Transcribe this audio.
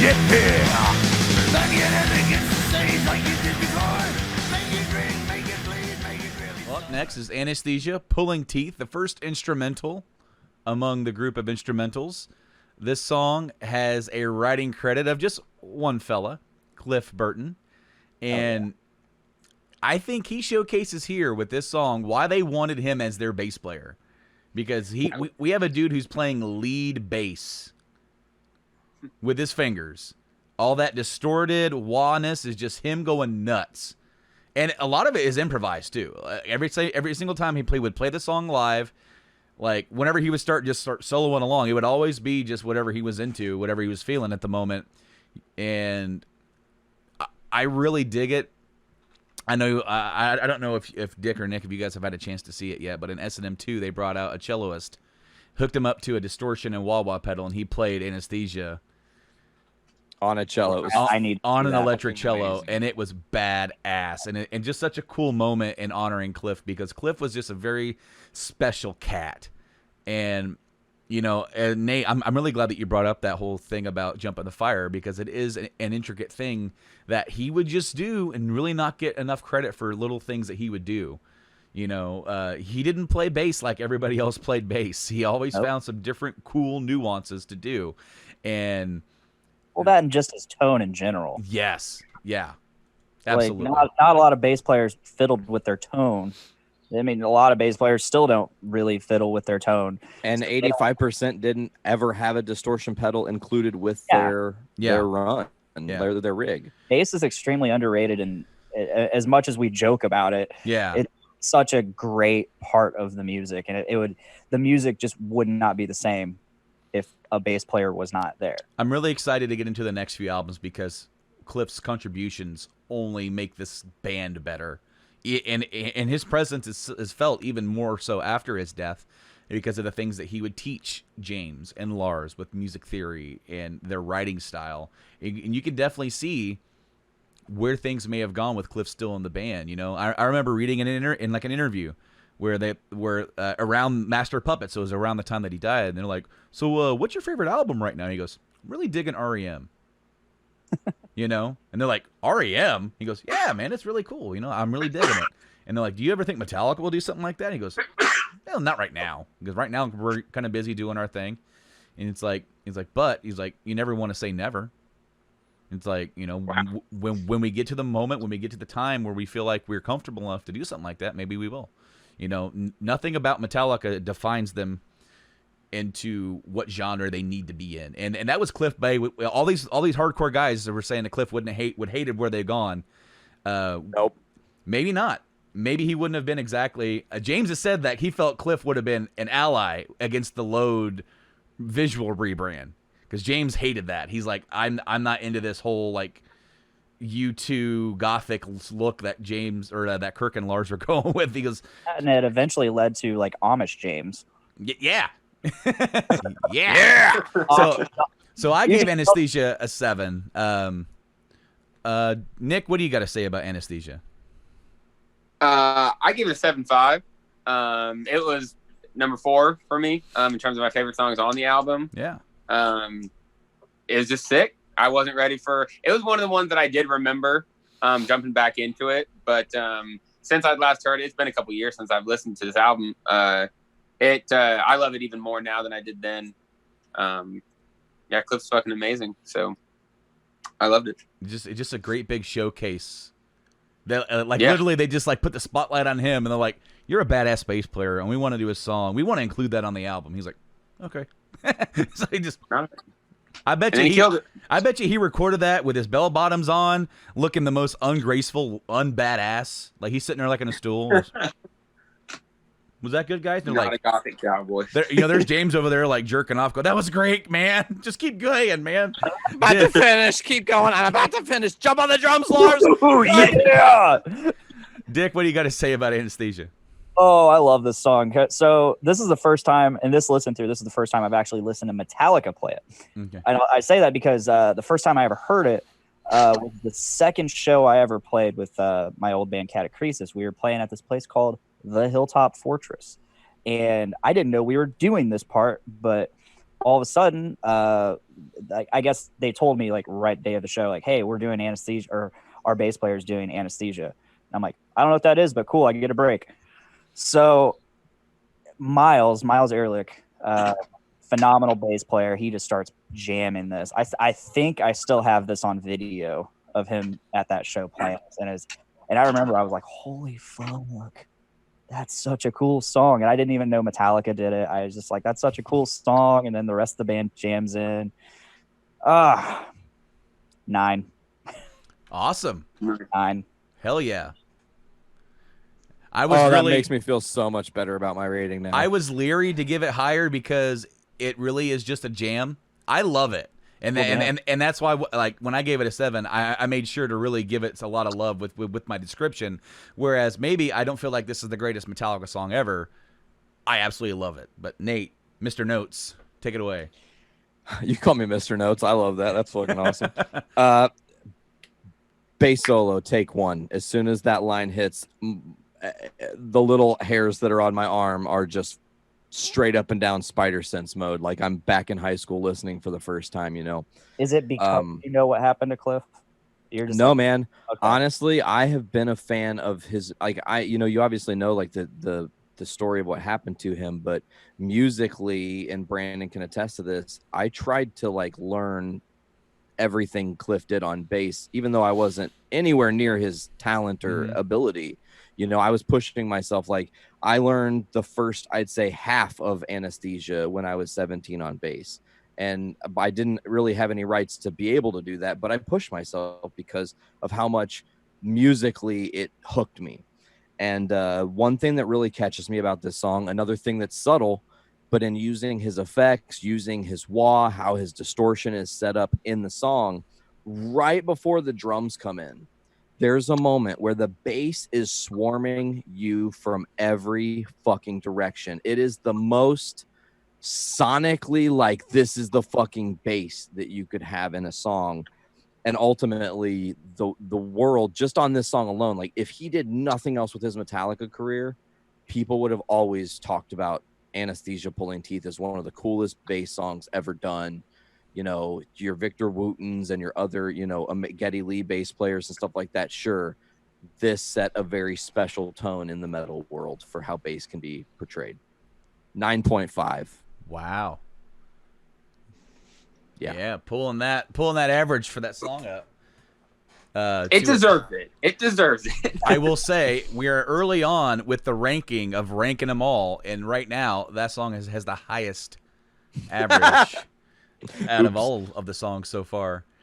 get here. Make it epic, it's the stage like you did before. Make it ring, make it bleed, make it really. Well, up next is Anesthesia, Pulling Teeth, the first instrumental among the group of instrumentals. This song has a writing credit of just one fella, Cliff Burton. And I think he showcases here with this song why they wanted him as their bass player. Because we have a dude who's playing lead bass with his fingers. All that distorted wah-ness is just him going nuts. And a lot of it is improvised, too. Every single time he would play the song live, like, whenever he would start soloing along, it would always be just whatever he was into, whatever he was feeling at the moment. And I really dig it. I know I don't know if Dick or Nick, if you guys have had a chance to see it yet, but in S&M 2, they brought out a celloist, hooked him up to a distortion and wah-wah pedal, and he played Anesthesia on a cello. On an electric cello, and it was badass. And just such a cool moment in honoring Cliff, because Cliff was just a very special cat. And, you know, and Nate, I'm really glad that you brought up that whole thing about Jump in the Fire, because it is an intricate thing that he would just do and really not get enough credit for little things that he would do. You know, he didn't play bass like everybody else played bass. He always found some different cool nuances to do. And well, that and just his tone in general. Yes. Yeah. Absolutely. Like, not a lot of bass players fiddled with their tone. I mean, a lot of bass players still don't really fiddle with their tone. And 85% didn't ever have a distortion pedal included with their run and their rig. Bass is extremely underrated, and as much as we joke about it, it's such a great part of the music, and the music just would not be the same if a bass player was not there. I'm really excited to get into the next few albums because Cliff's contributions only make this band better. And his presence is felt even more so after his death because of the things that he would teach James and Lars with music theory and their writing style. And you can definitely see where things may have gone with Cliff still in the band. You know, I remember reading in an interview where they were around Master of Puppets, so it was around the time that he died, and they're like, so what's your favorite album right now? And he goes, I'm really digging REM. You know? And they're like, REM? He goes, yeah, man, it's really cool. You know, I'm really digging it. And they're like, do you ever think Metallica will do something like that? And he goes, well, not right now. Because right now we're kind of busy doing our thing. And he's like, but you never want to say never. It's like, you know, when we get to the moment, when we get to the time where we feel like we're comfortable enough to do something like that, maybe we will. You know, nothing about Metallica defines them into what genre they need to be in, and that was Cliff Bay. All these hardcore guys that were saying that Cliff would hated where they've gone. Nope, maybe not. Maybe he wouldn't have been exactly. James has said that he felt Cliff would have been an ally against the Load visual rebrand, because James hated that. He's like, I'm not into this whole like U2 gothic look that James or that Kirk and Lars are going with. He goes, and it eventually led to like Amish James. Yeah. So I gave Anesthesia a 7. Nick, what do you got to say about Anesthesia? I gave it a 7.5. It was number 4 for me in terms of my favorite songs on the album. Yeah. It was just sick. I wasn't ready for it. Was one of the ones that I did remember jumping back into it, but since I'd last heard it, it's been a couple years since I've listened to this album. I love it even more now than I did then. Cliff's fucking amazing, so I loved it. It's just a great big showcase. Literally, they just like put the spotlight on him, and they're like, "You're a badass bass player, and we want to do a song. We want to include that on the album." He's like, "Okay." So he just. I bet you he recorded that with his bell bottoms on, looking the most ungraceful, unbadass. Like he's sitting there like in a stool. Was that good, guys? Not a gothic cowboy. There's James over there like jerking off. Go, that was great, man. Just keep going, man. I'm about to finish. Keep going. I'm about to finish. Jump on the drums, Lars. Yeah. Dick, what do you got to say about Anesthesia? Oh, I love this song. So this is the first time, and this is the first time I've actually listened to Metallica play it. Okay. I say that because the first time I ever heard it was the second show I ever played with my old band Catacresis. We were playing at this place called the Hilltop Fortress, and I didn't know we were doing this part, but all of a sudden, I guess they told me like right day of the show, like, hey, we're doing Anesthesia, or our bass player is doing Anesthesia. And I'm like, I don't know what that is, but cool, I can get a break. So Miles Ehrlich, phenomenal bass player. He just starts jamming this. I think I still have this on video of him at that show playing. And I remember I was like, holy fuck, that's such a cool song. And I didn't even know Metallica did it. I was just like, that's such a cool song. And then the rest of the band jams in. 9. Awesome. 9. Hell yeah. That makes me feel so much better about my rating now. I was leery to give it higher because it really is just a jam. I love it. And that's why, like, when I gave it a 7, I made sure to really give it a lot of love with my description. Whereas maybe I don't feel like this is the greatest Metallica song ever. I absolutely love it. But Nate, Mr. Notes, take it away. You call me Mr. Notes. I love that. That's fucking awesome. Bass solo, take 1. As soon as that line hits, the little hairs that are on my arm are just straight up and down spider sense mode. Like I'm back in high school listening for the first time, you know. Is it because you know what happened to Cliff? You're just man. Okay. Honestly, I have been a fan of his, like, you obviously know like the story of what happened to him, but musically, and Brandon can attest to this, I tried to like learn everything Cliff did on bass, even though I wasn't anywhere near his talent or ability. You know, I was pushing myself. Like I learned the first, I'd say, half of Anesthesia when I was 17 on bass. And I didn't really have any rights to be able to do that, but I pushed myself because of how much musically it hooked me. And one thing that really catches me about this song, another thing that's subtle, but in using his effects, using his wah, how his distortion is set up in the song, right before the drums come in, there's a moment where the bass is swarming you from every fucking direction. It is the most sonically like, this is the fucking bass that you could have in a song. And ultimately the world, just on this song alone, like if he did nothing else with his Metallica career, people would have always talked about Anesthesia Pulling Teeth as one of the coolest bass songs ever done. You know, your Victor Wootens and your other, you know, Geddy Lee bass players and stuff like that. Sure, this set a very special tone in the metal world for how bass can be portrayed. 9.5. Wow. Yeah, pulling that average for that song up. It deserves it. It deserves it. I will say we are early on with the ranking of ranking them all, and right now that song has the highest average out of all of the songs so far.